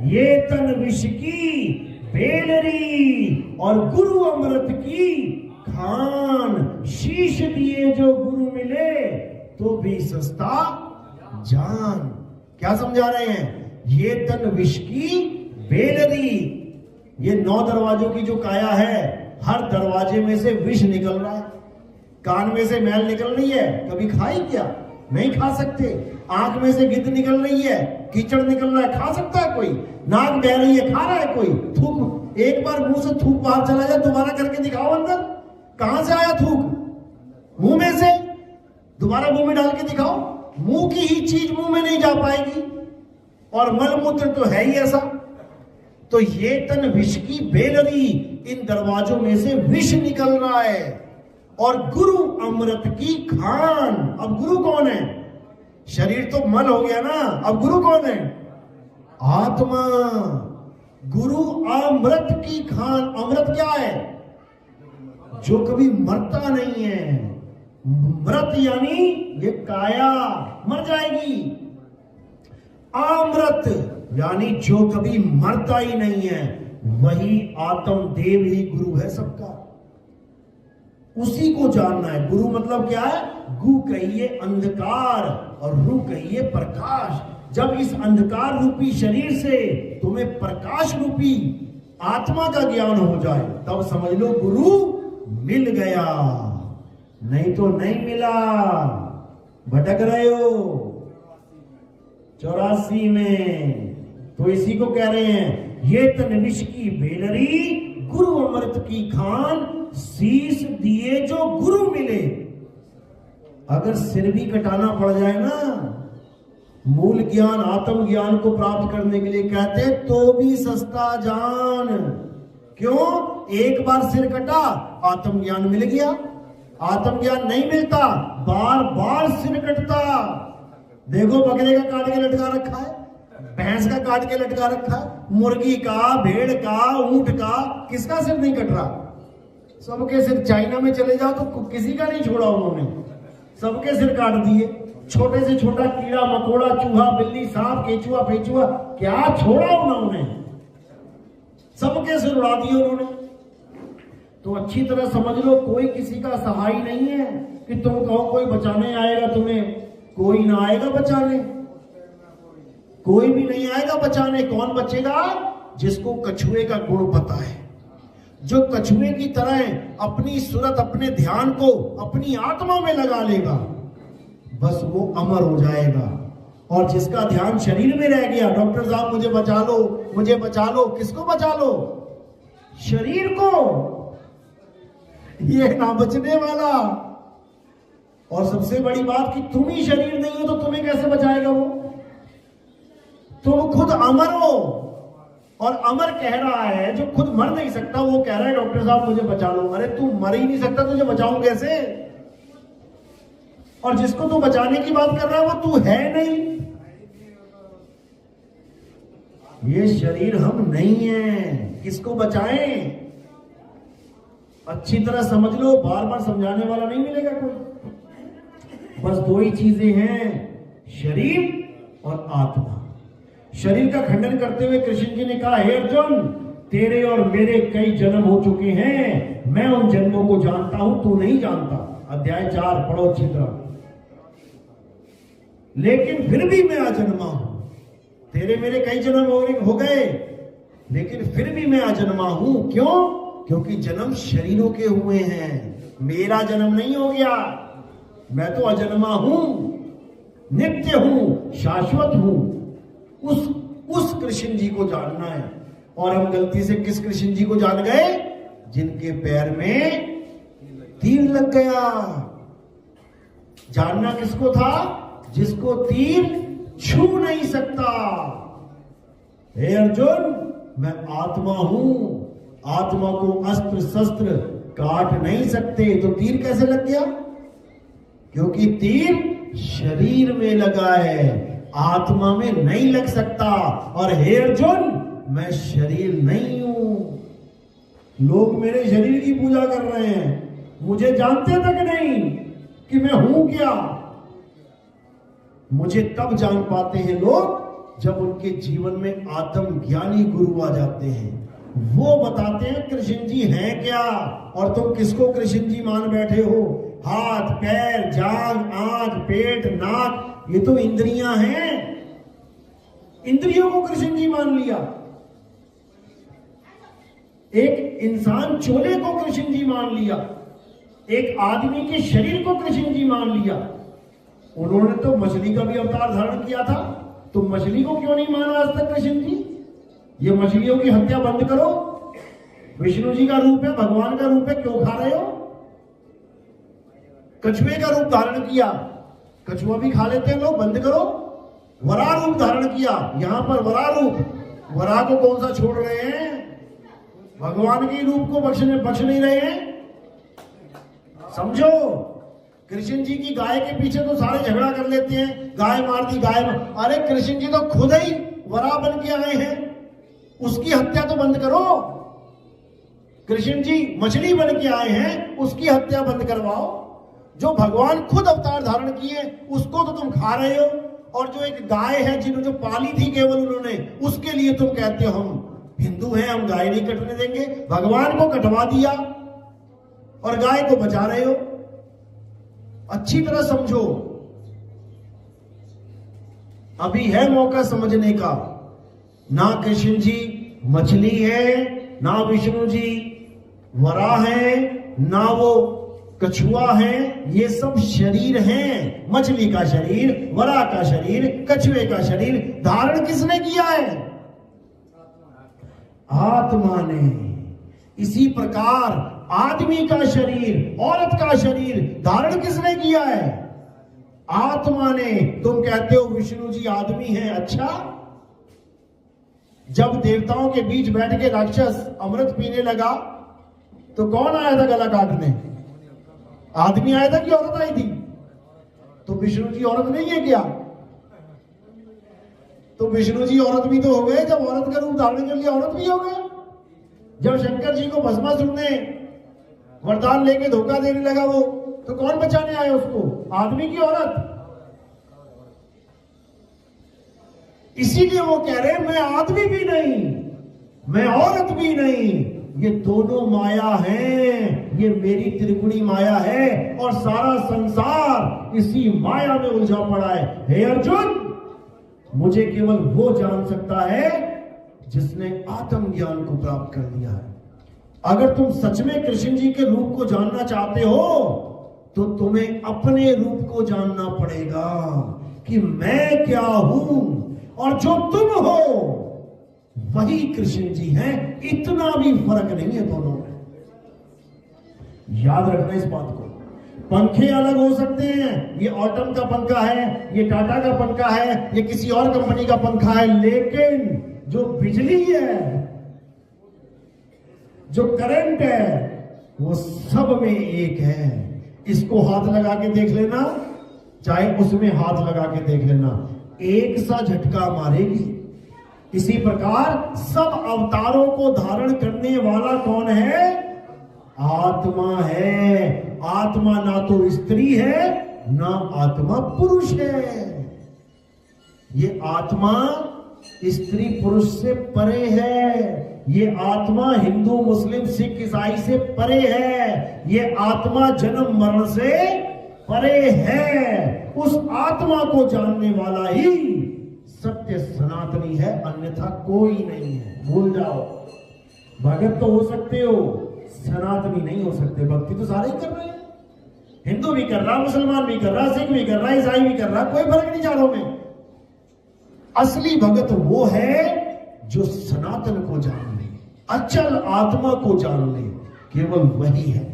ये तन विष की बेलरी और गुरु अमृत की खान। शीश दिए जो गुरु मिले तो भी सस्ता जान। क्या समझा रहे हैं? ये तन विष की बेलरी, ये 9 दरवाजों की जो काया है, हर दरवाजे में से विष निकल रहा है। कान में से मैल निकल रही है, कभी खाई क्या? नहीं खा सकते। आंख में से गिद्ध निकल रही है, कीचड़ निकल रहा है, खा सकता है कोई? नाक बह रही है, खा रहा है कोई? थूक, एक बार मुंह से थूक बाहर चला जाए, दोबारा करके दिखाओ अंदर, कहां से आया थूक? मुंह में से, दोबारा मुंह में डाल के दिखाओ। मुंह की ही चीज मुंह में नहीं जा पाएगी, और मलमूत्र तो है ही ऐसा। तो ये तन विष की बेलरी, इन दरवाजों में से विष निकल रहा है, और गुरु अमृत की खान। अब गुरु कौन है? शरीर तो मल हो गया ना, अब गुरु कौन है? आत्मा। गुरु अमृत की खान। अमृत क्या है? जो कभी मरता नहीं है। मृत यानी ये काया मर जाएगी। अमृत यानी जो कभी मरता ही नहीं है, वही आत्म देव ही गुरु है सबका। उसी को जानना है। गुरु मतलब क्या है? गु कहिए अंधकार और रु कहिए प्रकाश। जब इस अंधकार रूपी शरीर से तुम्हें प्रकाश रूपी आत्मा का ज्ञान हो जाए, तब समझ लो गुरु मिल गया, नहीं तो नहीं मिला। भटक रहे हो 84 में। तो इसी को कह रहे हैं, ये तन विष की बेलरी गुरु अमृत की खान। शीश दिए जो गुरु मिले। अगर सिर भी कटाना पड़ जाए ना, मूल ज्ञान आत्म ज्ञान को प्राप्त करने के लिए कहते, तो भी सस्ता जान। क्यों? एक बार सिर कटा, आत्म ज्ञान मिल गया। आत्म ज्ञान नहीं मिलता, बार बार सिर कटता। देखो, बकरे का काट के लटका रखा है, भैंस का काट के लटका रखा है, मुर्गी का, भेड़ का, ऊंट का, किसका सिर नहीं कट रहा? सबके सिर। चाइना में चले जाओ तो किसी का नहीं छोड़ा उन्होंने, सबके सिर काट दिए। छोटे से छोटा कीड़ा मकोड़ा, चूहा बिल्ली, सांप, केचुआ फेचुआ, क्या छोड़ा उन्होंने? सबके सिर उड़ा दिए उन्होंने। तो अच्छी तरह समझ लो, कोई किसी का सहाय नहीं है कि तुम कहो कोई बचाने आएगा तुम्हें। कोई ना आएगा बचाने, कोई भी नहीं आएगा बचाने। कौन बचेगा? जिसको कछुए का गुण पता है, जो कछुए की तरह अपनी सूरत, अपने ध्यान को अपनी आत्मा में लगा लेगा, बस वो अमर हो जाएगा। और जिसका ध्यान शरीर में रह गया, डॉक्टर साहब मुझे बचा लो, मुझे बचा लो, किसको बचा लो? शरीर को। ये ना बचने वाला। और सबसे बड़ी बात कि तुम ही शरीर नहीं हो तो तुम्हें कैसे बचाएगा वो? तुम खुद अमर हो। और अमर कह रहा है, जो खुद मर नहीं सकता वो कह रहा है डॉक्टर साहब मुझे बचा लो। अरे तू मर ही नहीं सकता, तुझे बचाऊं कैसे? और जिसको तू बचाने की बात कर रहा है वो तू है नहीं। ये शरीर हम नहीं है, किसको बचाएं? अच्छी तरह समझ लो, बार बार समझाने वाला नहीं मिलेगा कोई। बस 2 ही चीजें हैं, शरीर और आत्मा। शरीर का खंडन करते हुए कृष्ण जी ने कहा, हे अर्जुन, तेरे और मेरे कई जन्म हो चुके हैं, मैं उन जन्मों को जानता हूं, तू नहीं जानता। अध्याय 4 पढ़ो अच्छी तरह। लेकिन फिर भी मैं अजन्मा हूं। तेरे मेरे कई जन्म हो गए, लेकिन फिर भी मैं अजन्मा हूं। क्यों? क्योंकि जन्म शरीरों के हुए हैं, मेरा जन्म नहीं हो गया। मैं तो अजन्मा हूं, नित्य हूं, शाश्वत हूं। उस कृष्ण जी को जानना है। और हम गलती से किस कृष्ण जी को जान गए? जिनके पैर में तीर लग गया। जानना किसको था? जिसको तीर छू नहीं सकता। हे अर्जुन, मैं आत्मा हूं, आत्मा को अस्त्र शस्त्र काट नहीं सकते। तो तीर कैसे लग गया? क्योंकि तीर शरीर में लगा है, आत्मा में नहीं लग सकता। और हे अर्जुन, मैं शरीर नहीं हूं। लोग मेरे शरीर की पूजा कर रहे हैं, मुझे जानते तक नहीं कि मैं हूं क्या। मुझे तब जान पाते हैं लोग जब उनके जीवन में आत्मज्ञानी गुरु आ जाते हैं, वो बताते हैं कृष्ण जी हैं क्या, और तुम किसको कृष्ण जी मान बैठे हो। हाथ, पैर, जांघ, आंख, पेट, नाक, ये तो इंद्रियां हैं। इंद्रियों को कृष्ण जी मान लिया। एक इंसान चोले को कृष्ण जी मान लिया, एक आदमी के शरीर को कृष्ण जी मान लिया। उन्होंने तो मछली का भी अवतार धारण किया था, तो मछली को क्यों नहीं माना आज तक कृष्ण जी। ये मछलियों की हत्या बंद करो, विष्णु जी का रूप है, भगवान का रूप है, क्यों खा रहे हो। कछुए का रूप धारण किया, कछुआ भी खा लेते हैं लोग, बंद करो। वराह रूप धारण किया, यहां पर वराह रूप, वराह को कौन सा छोड़ रहे हैं, भगवान के रूप को बख्श नहीं रहे हैं। समझो, कृष्ण जी की गाय के पीछे तो सारे झगड़ा कर लेते हैं, गाय मार दी, अरे कृष्ण जी तो खुद ही वराह बन के आए हैं, उसकी हत्या तो बंद करो। कृष्ण जी मछली बन के आए हैं, उसकी हत्या बंद करवाओ। जो भगवान खुद अवतार धारण किए उसको तो तुम खा रहे हो, और जो एक गाय है जिन्होंने जो पाली थी केवल उन्होंने, उसके लिए तुम कहते हो हम हिंदू हैं, हम गाय नहीं कटने देंगे। भगवान को कटवा दिया और गाय को बचा रहे हो। अच्छी तरह समझो, अभी है मौका समझने का। ना कृष्ण जी मछली है, ना विष्णु जी वराह है, ना वो कछुआ है, ये सब शरीर हैं। मछली का शरीर, वराह का शरीर, कछुए का शरीर धारण किसने किया है, आत्मा ने। इसी प्रकार आदमी का शरीर, औरत का शरीर धारण किसने किया है, आत्मा ने। तुम कहते हो विष्णु जी आदमी हैं, अच्छा, जब देवताओं के बीच बैठ के राक्षस अमृत पीने लगा तो कौन आया था गला काटने, आदमी आया था कि औरत आई थी। तो विष्णु जी औरत नहीं है क्या, तो विष्णु जी औरत भी तो हो गए, जब औरत का रूप धारण कर लिया औरत भी हो गए। जब शंकर जी को भस्मासुर ने वरदान लेके धोखा देने लगा वो, तो कौन बचाने आया उसको, आदमी की औरत। इसीलिए वो कह रहे हैं मैं आदमी भी नहीं, मैं औरत भी नहीं, ये दोनों माया हैं, ये मेरी त्रिगुणी माया है, और सारा संसार इसी माया में उलझा पड़ा है। हे अर्जुन, मुझे केवल वो जान सकता है जिसने आत्मज्ञान को प्राप्त कर लिया है। अगर तुम सच में कृष्ण जी के रूप को जानना चाहते हो तो तुम्हें अपने रूप को जानना पड़ेगा कि मैं क्या हूं, और जो तुम हो वही कृष्ण जी हैं। इतना भी फर्क नहीं है दोनों में, याद रखना इस बात को। पंखे अलग हो सकते हैं, ये ऑटम का पंखा है, ये टाटा का पंखा है, ये किसी और कंपनी का पंखा है, लेकिन जो बिजली है, जो करंट है, वो सब में एक है। इसको हाथ लगा के देख लेना, चाहे उसमें हाथ लगा के देख लेना, एक सा झटका मारेगी। इसी प्रकार सब अवतारों को धारण करने वाला कौन है, आत्मा है। आत्मा ना तो स्त्री है, ना आत्मा पुरुष है। ये आत्मा स्त्री पुरुष से परे है, ये आत्मा हिंदू मुस्लिम सिख ईसाई से परे है, ये आत्मा जन्म मरण से परे है। उस आत्मा को जानने वाला ही सत्य सनातनी है, अन्यथा कोई नहीं है। भूल जाओ, भगत तो हो सकते हो, सनातनी नहीं हो सकते। भक्ति तो सारे ही कर रहे हैं, हिंदू भी कर रहा, मुसलमान भी कर रहा, सिख भी कर रहा, ईसाई भी कर रहा, कोई फर्क नहीं चारों में। असली भगत वो है जो सनातन को जान ले, अचल आत्मा को जान ले, केवल वही है।